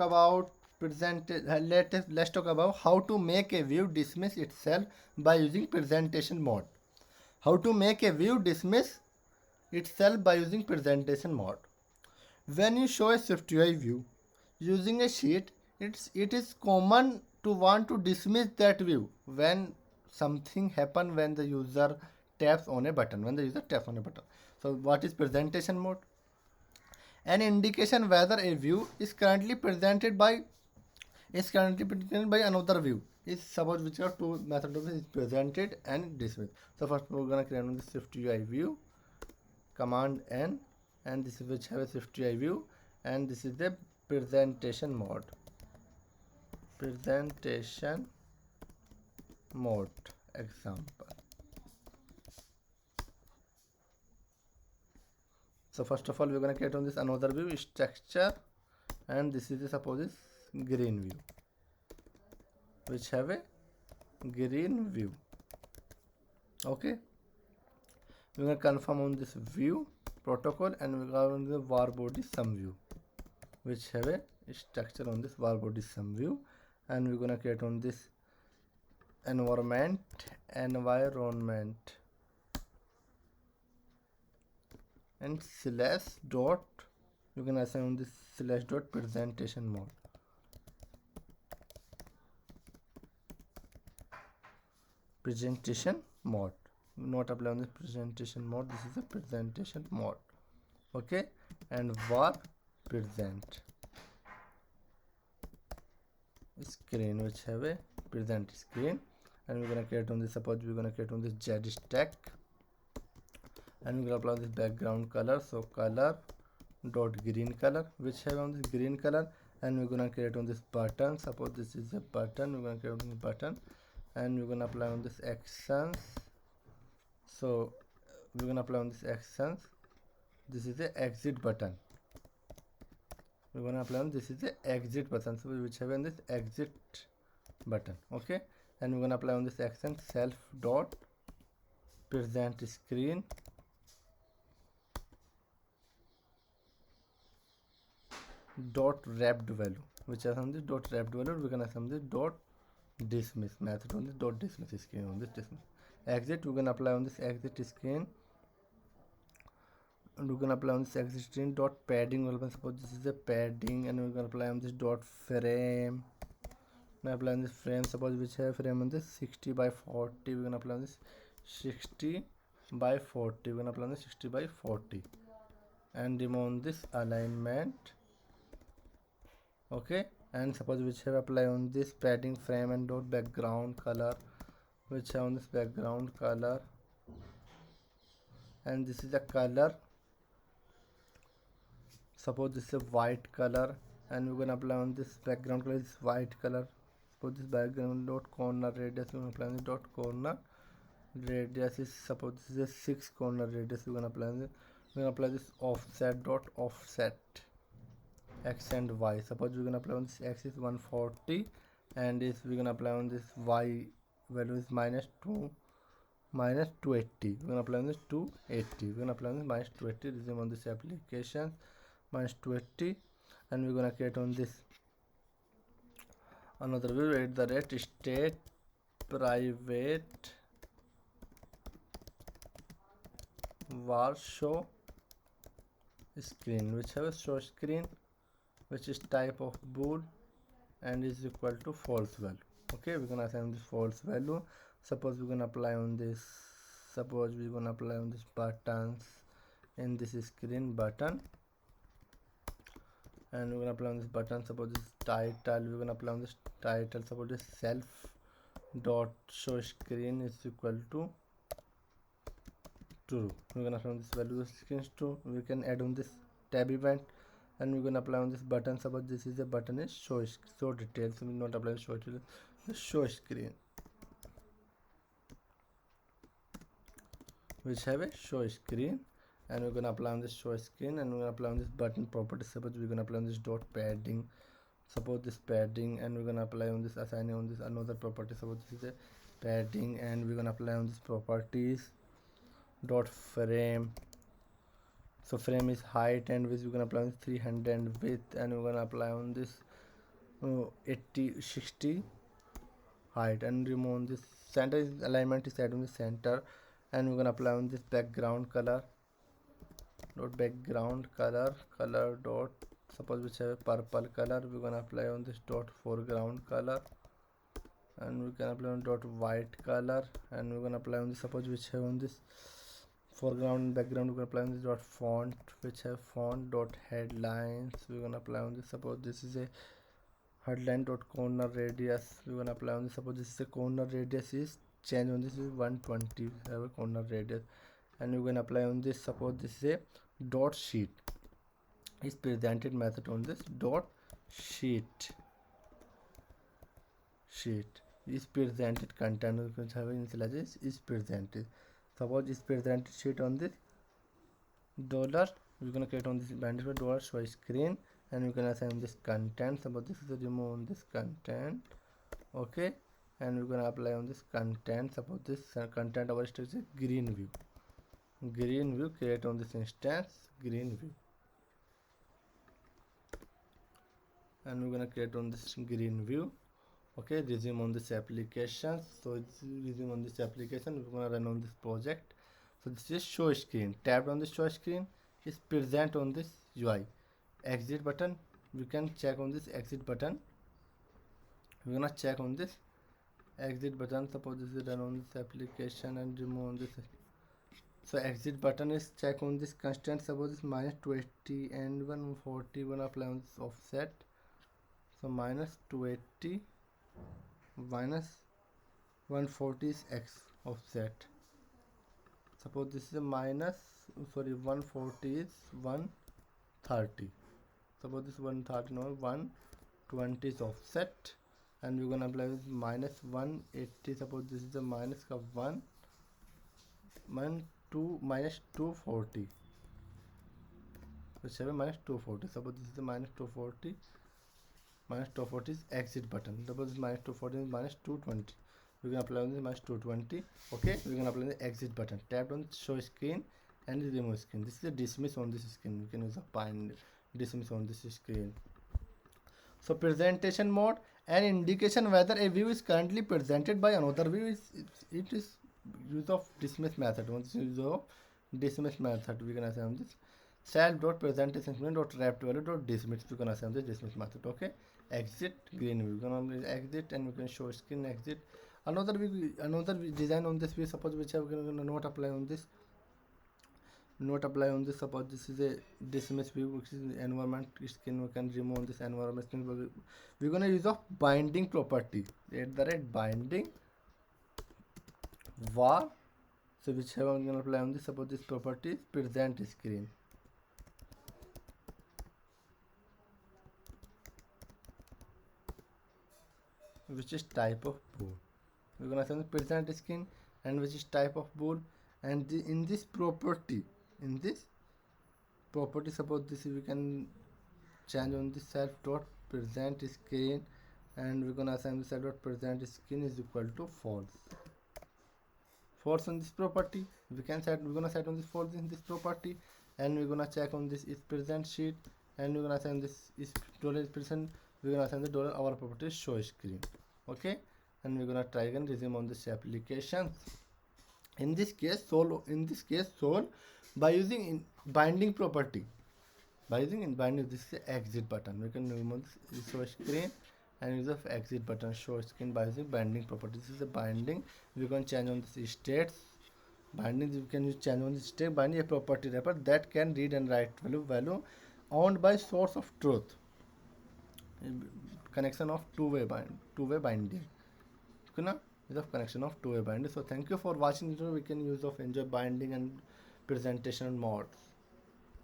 about let's talk about how to make a view dismiss itself by using presentation mode. How to make a view dismiss itself by using presentation mode. When you show a SwiftUI view using a sheet, it is common to want to dismiss that view when something happens when the user taps on a button. So what is presentation mode? An indication whether a view is currently presented by another view. Is suppose which are two methods of is presented and dismissed. So first we're gonna create on the SwiftUI view, command N, and this is which have a SwiftUI view, and this is the presentation mode. Presentation mode example. So first of all we're gonna create on this another view structure, and this is the suppose is green view, which have a green view. Okay, we're gonna confirm on this view protocol, and we're going on the var body sum view, which have a structure on this var body sum view, and we're gonna create on this environment and slash dot, you can assign on this slash dot presentation mode. Presentation mode, not apply on this presentation mode, this is a presentation mode. Okay, and var present screen, which have a present screen, and we're gonna create on this, suppose we're gonna create on this z stack, and we're gonna apply this background color, so color dot green color, which have on this green color, and we're gonna create on this button, suppose this is a button, we're gonna create on the button, and we're gonna apply on this actions, so we're gonna apply on this actions, this is the exit button, we're gonna apply on this is the exit button, so which have on this exit button. Okay, and we're gonna apply on this action self dot present screen dot wrapped value, which is on this dot wrapped value, we're gonna assume this dot dismiss method on this dot dismiss screen on this dismiss exit, we're gonna apply on this exit screen, and we're gonna apply on this exit screen dot padding. Well, suppose this is a padding, and we're gonna apply on this dot frame. Now apply on this frame, suppose which have frame on this 60 by 40, we're gonna apply on this 60 by 40, we're gonna apply on this 60 by 40, and remove this alignment. Okay, and suppose which have apply on this padding frame and dot background color, which have on this background color, and this is the color, suppose this is a white color, and we're gonna apply on this background color is white color. Suppose this background dot corner radius, we're gonna apply on the dot corner radius is, suppose this is a 6 corner radius, we're gonna apply this offset dot offset x and y. Suppose we're gonna apply on this x is 140, and is we're gonna apply on this y value is minus 280, we're gonna apply on this 280, we're gonna apply on this minus 280, resume on this application minus 280, and we're gonna create on this another view at the rate state private var show screen, which have a show screen, which is type of bool and is equal to false value. Okay, we're gonna assign this false value. Suppose we're gonna apply on this, suppose we're gonna apply on this buttons in this screen button, and we're gonna apply on this button, suppose this title, we're gonna apply on this title, suppose this self dot show screen is equal to true, we're gonna apply on this value screen to, we can add on this tab event, and we're gonna apply on this button, suppose this is a button is show details, so we not apply show details, the show screen, which have a show screen, and we're gonna apply on this show screen, and we're gonna apply on this button property, suppose we're gonna apply on this dot padding, suppose this padding, and we're gonna apply on this assigning on this another property, suppose this is a padding, and we're gonna apply on this properties dot frame, so frame is height and width, we're gonna apply on 300 and width, and we're gonna apply on this 80 60 height, and remove on this center alignment is set on the center, and we're gonna apply on this background color dot background color dot, suppose which have a purple color, we're gonna apply on this dot foreground color, and we can apply on dot white color, and we're gonna apply on this, suppose which have on this foreground and background, we're gonna apply on this dot font which have font dot headlines, we're gonna apply on this, suppose this is a headline dot corner radius, we're gonna apply on this, suppose this is a corner radius is change on this is 120, have a corner radius, and you can apply on this, suppose this is a dot sheet is presented method on this dot sheet is presented content which have initialized is presented, suppose is presented sheet on this dollar, we're gonna create on this bandit for dollar show screen, and we can assign this content, suppose this is a remove on this content, okay, and we're gonna apply on this content, suppose this content our state is green view, create on this instance green view, and we're gonna create on this green view, okay, resume on this application, so it's resume on this application, we're gonna run on this project, so this is show screen, tap on this show screen is present on this UI, exit button, we can check on this exit button, we're gonna check on this exit button, suppose this is run on this application and remove on this, so exit button is check on this constant, suppose this minus 280 and 140, one apply on this offset, so minus 280 minus 140 is x offset, suppose this is a minus 140 is 130, suppose this 130 no 120 is offset, and we're gonna apply with minus 180, suppose this is a minus of 2 minus 240, which have a minus 240, suppose this is a minus 240 is exit button, suppose minus 240 is minus 220, we can apply on this minus 220, okay, we can apply the exit button, tap on show screen and remove screen, this is a dismiss on this screen, you can use a bind dismiss on this screen. So presentation mode, an indication whether a view is currently presented by another view is it is use of dismiss method, once use of dismiss method, we can assign this self dot presentation dot wrapped value dot dismiss, we can assign this dismiss method, okay, exit green view, we can exit and we can show screen exit, another design on this view, suppose which are going to not apply on this suppose this is a dismiss view which is environment skin, we can remove on this environment skin, we're going to use of binding property at the rate binding var, so which have I'm going to apply on this, suppose this property is present screen, which is type of bool, we're going to send the present screen and which is type of bool, and in this property suppose this we can change on this self dot present screen, and we're gonna assign the self dot present screen is equal to false on this property, we're gonna set on this false in this property, and we're gonna check on this is present sheet, and we're gonna assign this is dollar is present, we're gonna assign the dollar our property is show screen, okay, and we're gonna try again resume on this application, in this case solve by using in binding property, this is the exit button, we can remove this show screen and use of exit button show screen by using binding property, this is a binding, we can change on this states binding, we can use change on this state binding a property wrapper that can read and write value owned by source of truth, connection of two-way binding, okay, is of connection of two-way binding. So thank you for watching this video, we can use of enjoy binding and presentation modes.